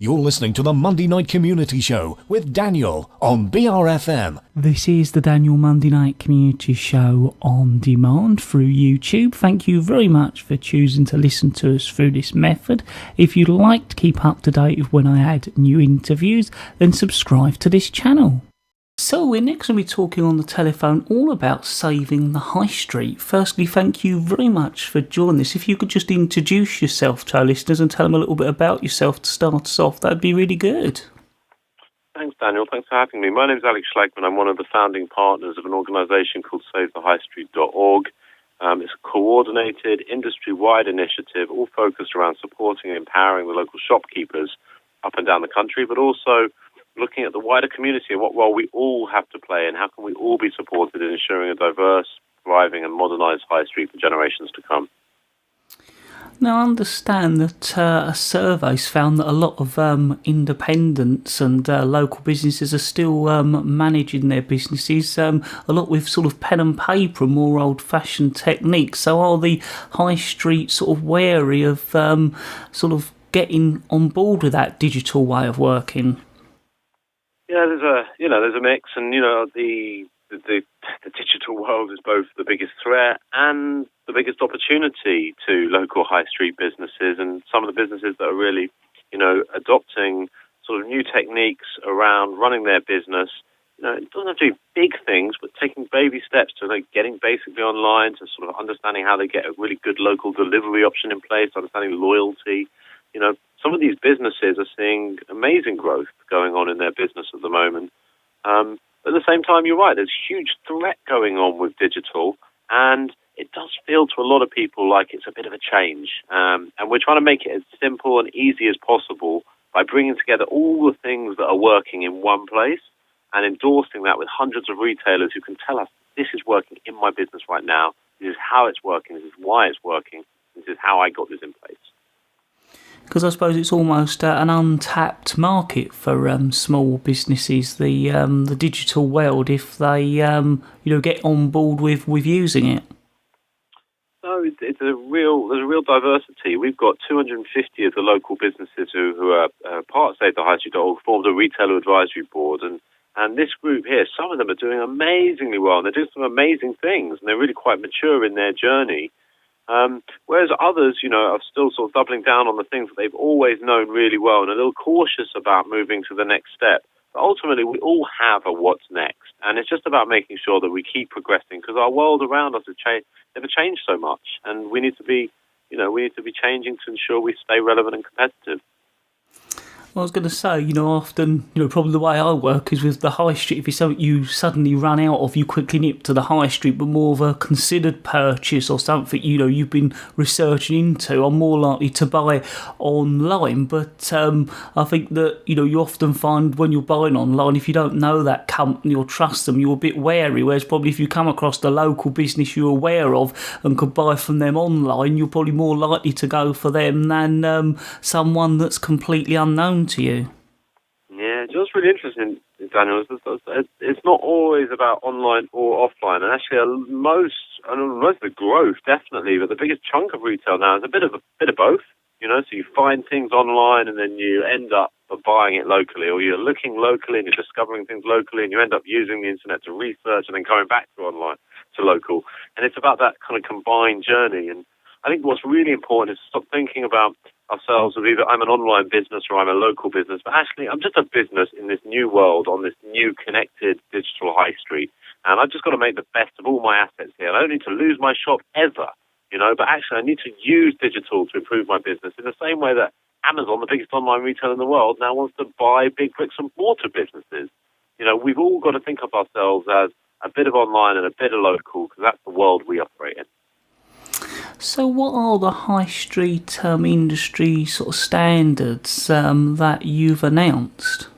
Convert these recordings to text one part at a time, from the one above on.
You're listening to the Monday Night Community Show with Daniel on BRFM. This is the Daniel Monday Night Community Show on demand through YouTube. Thank you very much for choosing to listen to us through this method. If you'd like to keep up to date with when I add new interviews, then subscribe to this channel. So we're next going to be talking on the telephone all about saving the high street. Firstly, thank you very much for joining us. If you could just introduce yourself to our listeners and tell them a little bit about yourself to start us off, that'd be really good. Thanks, Daniel. Thanks for having me. My name's Alex Schlagman. I'm one of the founding partners of an organisation called SaveTheHighStreet.org. It's a coordinated, industry-wide initiative, all focused around supporting and empowering the local shopkeepers up and down the country, but also looking at the wider community and what role we all have to play and how can we all be supported in ensuring a diverse, thriving and modernised high street for generations to come. Now, I understand that a survey's found that a lot of independents and local businesses are still managing their businesses, a lot with sort of pen and paper and more old-fashioned techniques. So are the high street sort of wary of sort of getting on board with that digital way of working? Yeah, there's a mix, and the digital world is both the biggest threat and the biggest opportunity to local high street businesses, and some of the businesses that are really, adopting sort of new techniques around running their business. It doesn't have to be big things, but taking baby steps to getting basically online, to sort of understanding how they get a really good local delivery option in place, understanding loyalty. Some of these businesses are seeing amazing growth going on in their business at the moment. But at the same time, you're right, there's a huge threat going on with digital, and it does feel to a lot of people like it's a bit of a change. And we're trying to make it as simple and easy as possible by bringing together all the things that are working in one place and endorsing that with hundreds of retailers who can tell us, this is working in my business right now, this is how it's working, this is why it's working, this is how I got this in place. Because I suppose it's almost an untapped market for small businesses, the digital world, if they get on board with using it. No, there's a real diversity. We've got 250 of the local businesses who are part of SaveTheHighStreet.org formed a retailer advisory board, and this group here, some of them are doing amazingly well, and they're doing some amazing things, and they're really quite mature in their journey. Whereas others, are still sort of doubling down on the things that they've always known really well and a little cautious about moving to the next step. But ultimately, we all have a what's next, and it's just about making sure that we keep progressing because our world around us has never changed so much, and we need to be, changing to ensure we stay relevant and competitive. I was going to say, often, probably the way I work is with the high street. If it's something you suddenly run out of, you quickly nip to the high street, but more of a considered purchase or something, you've been researching into, I'm more likely to buy online. But I think that, you often find when you're buying online, if you don't know that company or trust them, you're a bit wary. Whereas probably if you come across the local business you're aware of and could buy from them online, you're probably more likely to go for them than someone that's completely unknown to you. Yeah, what's really interesting, Daniel, is it's not always about online or offline, and actually most of the growth definitely, but the biggest chunk of retail now is a bit of both. So you find things online and then you end up buying it locally, or you're looking locally and you're discovering things locally, and you end up using the internet to research and then coming back to online to local, and it's about that kind of combined journey. And I think what's really important is to stop thinking about ourselves as either I'm an online business or I'm a local business, but actually I'm just a business in this new world on this new connected digital high street, and I've just got to make the best of all my assets here. I don't need to lose my shop ever, but actually I need to use digital to improve my business in the same way that Amazon, the biggest online retailer in the world, now wants to buy big bricks and mortar businesses. We've all got to think of ourselves as a bit of online and a bit of local because that's the world we operate in. So what are the high street industry sort of standards that you've announced?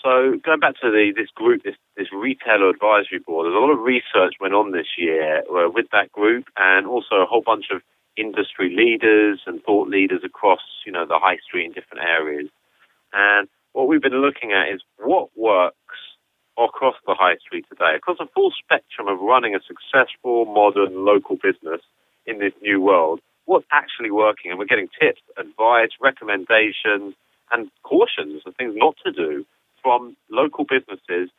So going back to this group, this retailer advisory board, there's a lot of research went on this year with that group, and also a whole bunch of industry leaders and thought leaders across, the high street in different areas. And what we've been looking at is what works across the high street today, across a full spectrum of running a successful, modern, local business in this new world. What's actually working? And we're getting tips, advice, recommendations, and cautions and things not to do from local businesses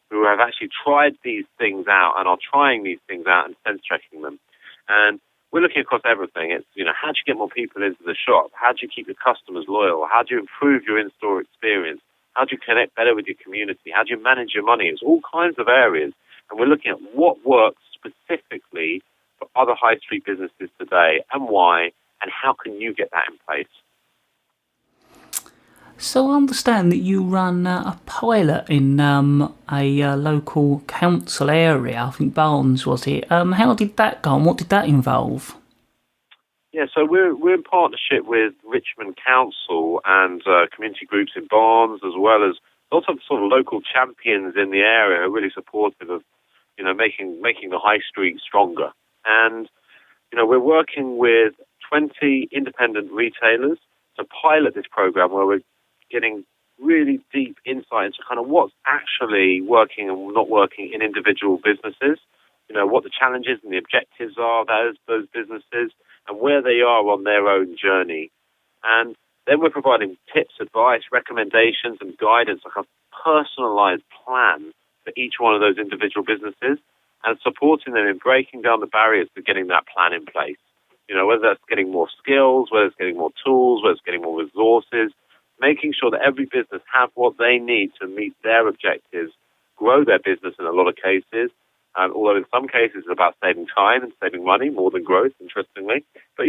who have actually tried these things out and are trying these things out and sense checking them. And we're looking across everything. It's, how do you get more people into the shop? How do you keep your customers loyal? How do you improve your in-store experience? How do you connect better with your community? How do you manage your money? It's all kinds of areas. And we're looking at what works specifically for other high street businesses today and why, and how can you get that in place? So I understand that you run a pilot in a local council area, I think Barnes was it. How did that go and what did that involve? Yeah, so we're in partnership with Richmond Council and community groups in Barnes, as well as lots of sort of local champions in the area who are really supportive of, making the high street stronger. And, we're working with 20 independent retailers to pilot this program where we're getting really deep insight into kind of what's actually working and not working in individual businesses, what the challenges and the objectives are of those businesses and where they are on their own journey. And then we're providing tips, advice, recommendations and guidance, like a personalized plan for each one of those individual businesses and supporting them in breaking down the barriers to getting that plan in place. Whether that's getting more skills, whether it's getting more tools, whether it's getting more resources, making sure that every business have what they need to meet their objectives, grow their business in a lot of cases, although in some cases it's about saving time and saving money more than growth, interestingly. But,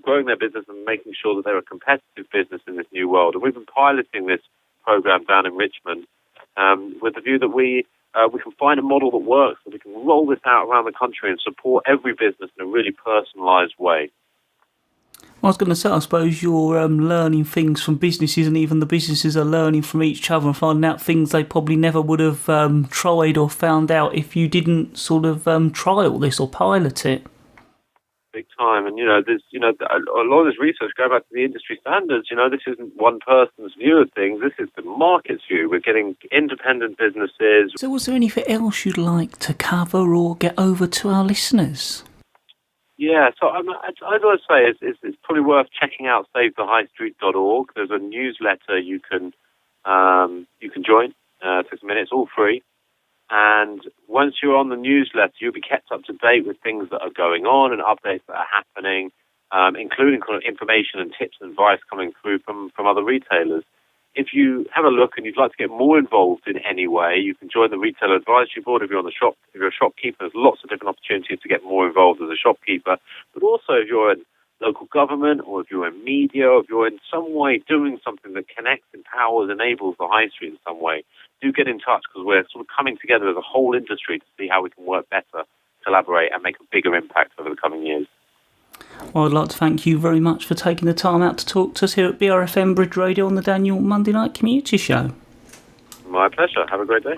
growing their business and making sure that they're a competitive business in this new world. And we've been piloting this program down in Richmond with the view that we can find a model that works, and we can roll this out around the country and support every business in a really personalised way. I was going to say, I suppose you're learning things from businesses, and even the businesses are learning from each other and finding out things they probably never would have tried or found out if you didn't sort of trial this or pilot it. Big time. And, there's, a lot of this research, go back to the industry standards, this isn't one person's view of things, this is the market's view. We're getting independent businesses. So was there anything else you'd like to cover or get over to our listeners? Yeah, so I'd always say it's probably worth checking out SaveTheHighStreet.org. There's a newsletter you can join. It takes a minute. It's all free. And once you're on the newsletter, you'll be kept up to date with things that are going on and updates that are happening, including kind of information and tips and advice coming through from other retailers. If you have a look and you'd like to get more involved in any way, you can join the Retailer Advisory Board if you're a shopkeeper. There's lots of different opportunities to get more involved as a shopkeeper. But also if you're in local government or if you're in media or if you're in some way doing something that connects, empowers, enables the high street in some way, do get in touch because we're sort of coming together as a whole industry to see how we can work better, collaborate and make a bigger impact over the coming years. Well, I'd like to thank you very much for taking the time out to talk to us here at BRFM Bridge Radio on the Daniel Monday Night Community Show. My pleasure. Have a great day.